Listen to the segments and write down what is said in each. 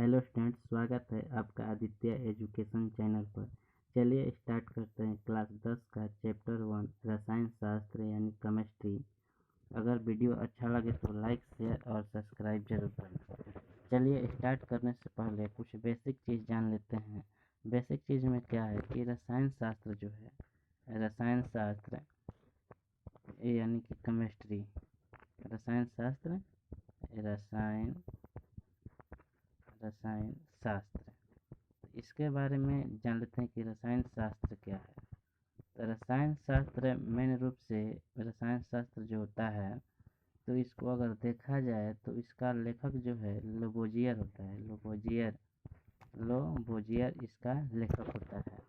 Hello students, स्वागत है आपका आदित्य एजुकेशन चैनल पर। चलिए स्टार्ट करते हैं क्लास 10 का चैप्टर 1 रसायन शास्त्र यानी केमिस्ट्री। अगर वीडियो अच्छा लगे तो लाइक शेयर और सब्सक्राइब जरूर करना। चलिए स्टार्ट करने से पहले कुछ बेसिक चीज़ जान लेते हैं। बेसिक चीज़ में क्या है कि रसायन शास्त्र जो है, रसायन शास्त्र यानी कि केमिस्ट्री, रसायन शास्त्र, रसायन शास्त्र। इसके बारे में जान लेते हैं कि रसायन शास्त्र क्या है। तो रसायन शास्त्र मेन रूप से रसायन शास्त्र जो होता है, तो इसको अगर देखा जाए तो इसका लेखक जो है लवोजियर होता है। लवोजियर इसका लेखक होता है।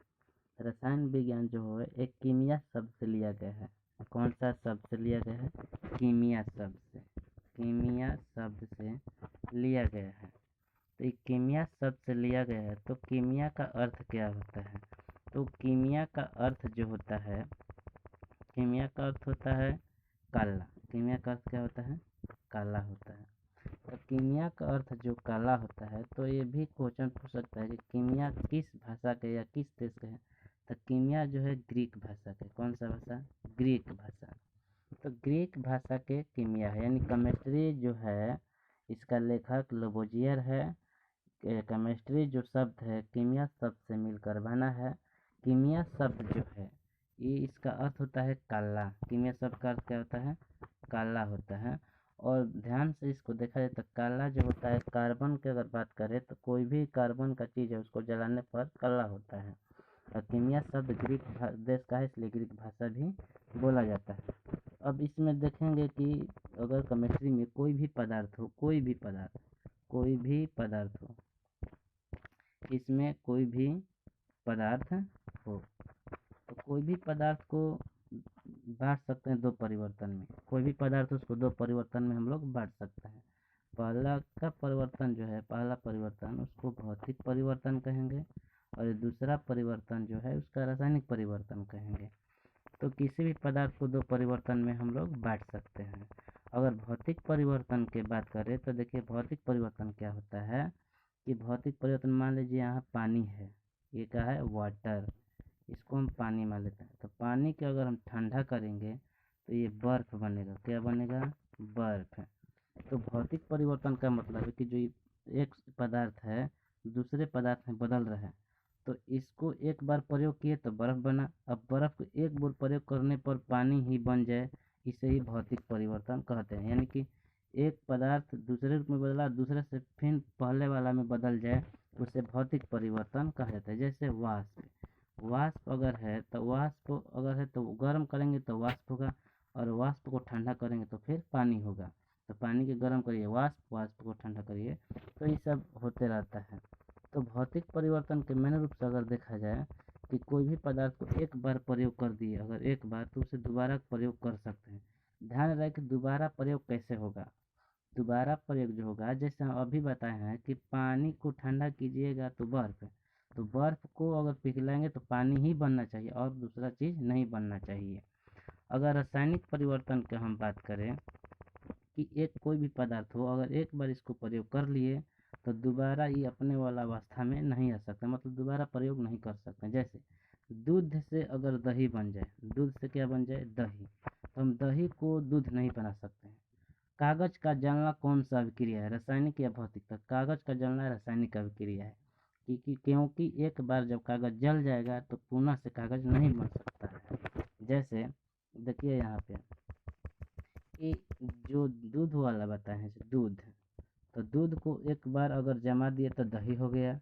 रसायन विज्ञान जो है एक कीमिया शब्द से लिया गया है। कौन सा शब्द से लिया गया है? कीमिया शब्द से। कीमिया शब्द से लिया गया है। तो एक कीमिया शब्द से लिया गया है। तो कीमिया का अर्थ क्या होता है? तो कीमिया का अर्थ जो होता है, कीमिया का अर्थ होता है काला। कीमिया का अर्थ क्या होता है? काला होता है। तो कीमिया का अर्थ जो काला होता है, तो ये भी क्वेश्चन पूछ सकता है कि कीमिया किस भाषा के या किस देश के है। तो कीमिया जो है ग्रीक भाषा के। कौन सा भाषा? ग्रीक भाषा। तो ग्रीक भाषा के कीमिया है, यानी केमिस्ट्री जो है इसका लेखक लवोजियर है। केमिस्ट्री जो शब्द है कीमिया शब्द से मिलकर बना है। कीमिया शब्द जो है ये इसका अर्थ होता है काला। कीमिया शब्द का अर्थ क्या होता है? काला होता है। और ध्यान से इसको देखा जाए तो काला जो होता है, कार्बन की अगर बात करें तो कोई भी कार्बन का चीज़ है उसको जलाने पर काला होता है। और कीमिया शब्द ग्रीक देश का है, इसलिए ग्रीक भाषा भी बोला जाता है। अब इसमें देखेंगे कि अगर केमिस्ट्री में कोई भी पदार्थ हो, कोई भी पदार्थ हो, इसमें कोई भी पदार्थ हो, तो कोई भी पदार्थ को बांट सकते हैं दो परिवर्तन में। कोई भी पदार्थ उसको दो परिवर्तन में हम लोग बांट सकते हैं। पहला का परिवर्तन जो है, पहला परिवर्तन उसको भौतिक परिवर्तन कहेंगे और दूसरा परिवर्तन जो है उसका रासायनिक परिवर्तन कहेंगे। तो किसी भी पदार्थ को दो परिवर्तन में हम लोग बांट सकते हैं। अगर भौतिक परिवर्तन की बात करें तो देखिए भौतिक परिवर्तन क्या होता है कि भौतिक परिवर्तन, मान लीजिए यहाँ पानी है, ये क्या है? वाटर। इसको हम पानी मान लेते हैं। तो पानी के अगर हम ठंडा करेंगे तो ये बर्फ बनेगा। क्या बनेगा? बर्फ। तो भौतिक परिवर्तन का मतलब है कि जो एक पदार्थ है दूसरे पदार्थ में बदल रहा है, तो इसको एक बार प्रयोग किए तो बर्फ बना। अब बर्फ को एक बार प्रयोग करने पर पानी ही बन जाए, इसे ही भौतिक परिवर्तन कहते हैं। यानी कि एक पदार्थ दूसरे रूप में बदला, दूसरे से फिर पहले वाला में बदल जाए, उसे भौतिक परिवर्तन कहा जाता है। जैसे वाष्प अगर है तो गर्म करेंगे तो वाष्प होगा, और वाष्प को ठंडा करेंगे तो फिर पानी होगा। तो पानी के गर्म करिए वाष्प, वाष्प को ठंडा करिए, तो ये सब होते रहता है। तो भौतिक परिवर्तन के मैन रूप से अगर देखा जाए कि कोई भी पदार्थ को एक बार प्रयोग कर दिए अगर एक बार, तो उसे दोबारा प्रयोग कर सकते हैं। ध्यान रहे कि दोबारा प्रयोग कैसे होगा। दोबारा प्रयोग जो होगा, जैसे हम अभी बताए हैं कि पानी को ठंडा कीजिएगा तो बर्फ, तो बर्फ को अगर पिघलाएंगे तो पानी ही बनना चाहिए और दूसरा चीज़ नहीं बनना चाहिए। अगर रासायनिक परिवर्तन की हम बात करें कि एक कोई भी पदार्थ हो, अगर एक बार इसको प्रयोग कर लिए तो दोबारा ये अपने वाला अवस्था में नहीं आ सकता, मतलब दोबारा प्रयोग नहीं कर सकते। जैसे दूध से अगर दही बन जाए, दूध से क्या बन जाए? दही। तो हम दही को दूध नहीं बना सकते हैं। कागज का जलना कौन सा अभिक्रिया है, रासायनिक या भौतिक? तो कागज का जलना रासायनिक अभिक्रिया है, क्योंकि एक बार जब कागज जल जाएगा तो पुनः से कागज नहीं बन सकता है। जैसे देखिए यहाँ पे कि जो दूध वाला बताए हैं, दूध, तो दूध को एक बार अगर जमा दिए तो दही हो गया।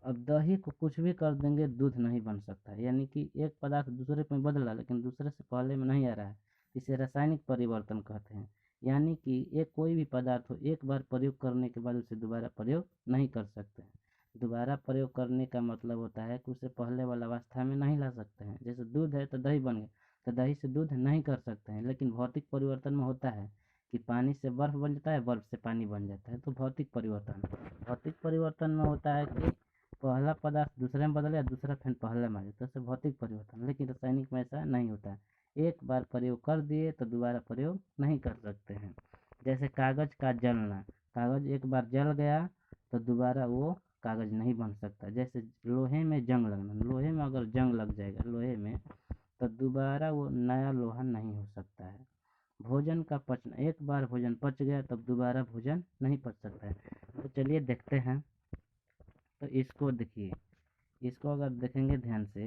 अब दही को कुछ भी कर देंगे दूध नहीं बन सकता है। यानी कि एक पदार्थ दूसरे में बदला लेकिन दूसरे से पहले में नहीं आ रहा है, इसे रासायनिक परिवर्तन कहते हैं। यानी कि एक कोई भी पदार्थ हो, एक बार प्रयोग करने के बाद उसे दोबारा प्रयोग नहीं कर सकते हैं। दोबारा प्रयोग करने का मतलब होता है कि उसे पहले वाला अवस्था में नहीं ला सकते हैं। जैसे दूध है तो दही बन गया, तो दही से दूध नहीं कर सकते हैं। लेकिन भौतिक परिवर्तन में होता है कि पानी से बर्फ बन जाता है, बर्फ से पानी बन जाता है। तो भौतिक परिवर्तन में होता है कि पहला पदार्थ दूसरे में बदले या दूसरा फिर पहले में आ जाता है, तो भौतिक परिवर्तन। लेकिन रासायनिक में ऐसा नहीं होता है, एक बार प्रयोग कर दिए तो दोबारा प्रयोग नहीं कर सकते हैं। जैसे कागज का जलना, कागज एक बार जल गया तो दोबारा वो कागज़ नहीं बन सकता। जैसे लोहे में जंग लगना, लोहे में अगर जंग लग जाएगा लोहे में, तो दोबारा वो नया लोहा नहीं हो सकता है। भोजन का पचना, एक बार भोजन पच गया तब दोबारा भोजन नहीं पच सकता है। तो चलिए देखते हैं। तो इसको देखिए, इसको अगर देखेंगे ध्यान से,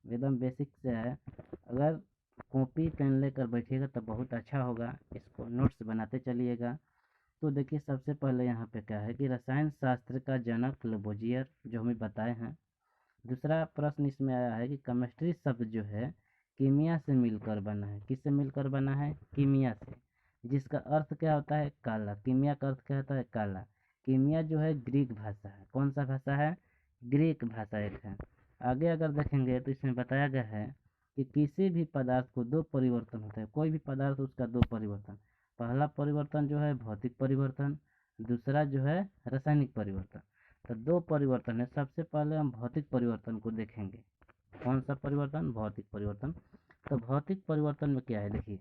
एकदम बेसिक से है। अगर कॉपी पेन लेकर बैठिएगा तो बहुत अच्छा होगा, इसको नोट्स बनाते चलिएगा। तो देखिए सबसे पहले यहाँ पे क्या है कि रसायन शास्त्र का जनक लवोजियर, जो हमें बताए हैं। दूसरा प्रश्न इसमें आया है कि केमिस्ट्री शब्द जो है कीमिया से मिलकर बना है। किससे मिलकर बना है? कीमिया से, जिसका अर्थ क्या होता है? काला। कीमिया का अर्थ क्या होता है? काला। कीमिया जो है ग्रीक भाषा है। कौन सा भाषा है? ग्रीक भाषा एक है। आगे अगर देखेंगे तो इसमें बताया गया है कि किसी भी पदार्थ को दो परिवर्तन होता है। कोई भी पदार्थ, उसका दो परिवर्तन। पहला परिवर्तन जो है भौतिक परिवर्तन, दूसरा जो है रासायनिक परिवर्तन। तो दो परिवर्तन है। सबसे पहले हम भौतिक परिवर्तन को देखेंगे। कौन सा परिवर्तन? भौतिक परिवर्तन। तो भौतिक परिवर्तन में क्या है? देखिए,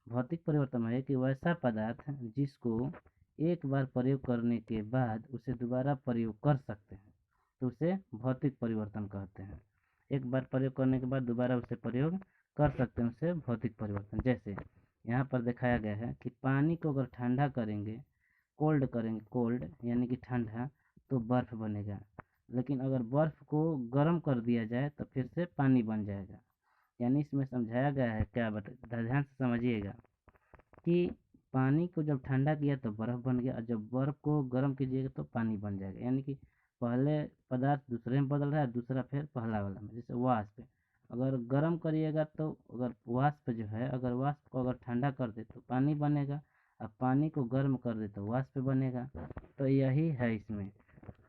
भौतिक परिवर्तन है कि वैसा पदार्थ जिसको एक बार प्रयोग करने के बाद उसे दोबारा प्रयोग कर सकते हैं, तो उसे भौतिक परिवर्तन कहते हैं। एक बार प्रयोग करने के बाद दोबारा उसे प्रयोग कर सकते हैं, उसे भौतिक परिवर्तन। जैसे यहाँ पर दिखाया गया है कि पानी को अगर ठंडा करेंगे, कोल्ड करेंगे, कोल्ड यानी कि ठंडा, तो बर्फ़ बनेगा। लेकिन अगर बर्फ़ को गर्म कर दिया जाए तो फिर से पानी बन जाएगा। यानी इसमें समझाया गया है, क्या बता, ध्यान से समझिएगा कि पानी को जब ठंडा किया तो बर्फ़ बन गया, और जब बर्फ़ को गर्म कीजिएगा तो पानी बन जाएगा। यानी कि पहले पदार्थ दूसरे में बदल रहा है, दूसरा फिर पहला वाला में। जैसे वाष्प, अगर गर्म करिएगा तो अगर वाष्प जो है, अगर वाष्प को अगर ठंडा कर दे तो पानी बनेगा, अब पानी को गर्म कर दे तो वाष्प बनेगा। तो यही है इसमें।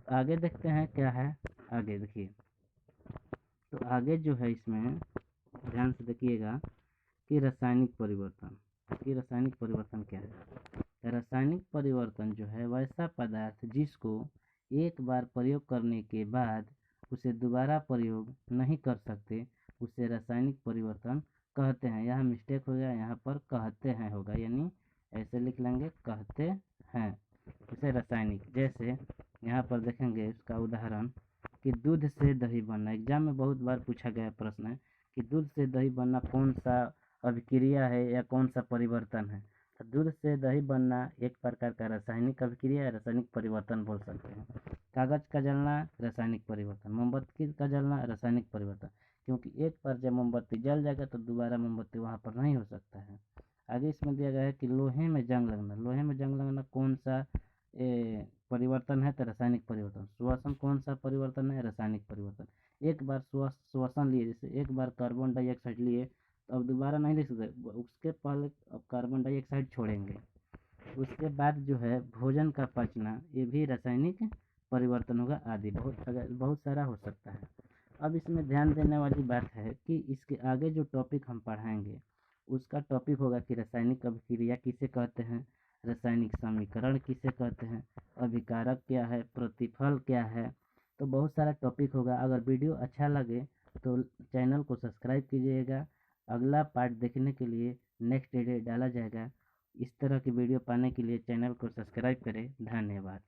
आगे देखते हैं क्या है। आगे देखिए, तो आगे जो है इसमें ध्यान से देखिएगा कि रासायनिक परिवर्तन, कि रासायनिक परिवर्तन क्या है। रासायनिक परिवर्तन जो है वैसा पदार्थ जिसको एक बार प्रयोग करने के बाद उसे दोबारा प्रयोग नहीं कर सकते, उसे रासायनिक परिवर्तन कहते हैं। यहाँ मिस्टेक हो गया, यहाँ पर कहते हैं होगा, यानी ऐसे लिख लेंगे कहते हैं, उसे रासायनिक। जैसे यहाँ पर देखेंगे उसका उदाहरण कि दूध से दही बनना। एग्जाम में बहुत बार पूछा गया प्रश्न है कि दूध से दही बनना कौन सा अभिक्रिया है या कौन सा परिवर्तन है। तो दूध से दही बनना एक प्रकार का रासायनिक अभिक्रिया है, रासायनिक परिवर्तन बोल सकते हैं। कागज का जलना रासायनिक परिवर्तन, मोमबत्ती का जलना रासायनिक परिवर्तन, क्योंकि एक बार जब मोमबत्ती जल जाएगा तो दोबारा मोमबत्ती वहाँ पर नहीं हो सकता है। आगे इसमें दिया गया है कि लोहे में जंग लगना। लोहे में जंग लगना कौन सा परिवर्तन है? तो रासायनिक परिवर्तन। श्वसन कौन सा परिवर्तन है? रासायनिक परिवर्तन। एक बार श्वसन लिए, जैसे एक बार कार्बन डाइऑक्साइड लिए तो अब दोबारा नहीं ले सकते, उसके पहले अब कार्बन डाइऑक्साइड छोड़ेंगे। उसके बाद जो है भोजन का पचना, ये भी रासायनिक परिवर्तन होगा आदि। बहुत सारा हो सकता है। अब इसमें ध्यान देने वाली बात है कि इसके आगे जो टॉपिक हम पढ़ाएंगे उसका टॉपिक होगा कि रासायनिक अभिक्रिया किसे कहते हैं, रासायनिक समीकरण किसे कहते हैं, अभिकारक क्या है, प्रतिफल क्या है। तो बहुत सारा टॉपिक होगा। अगर वीडियो अच्छा लगे तो चैनल को सब्सक्राइब कीजिएगा। अगला पार्ट देखने के लिए नेक्स्ट डे डाला जाएगा। इस तरह की वीडियो पाने के लिए चैनल को सब्सक्राइब करें। धन्यवाद।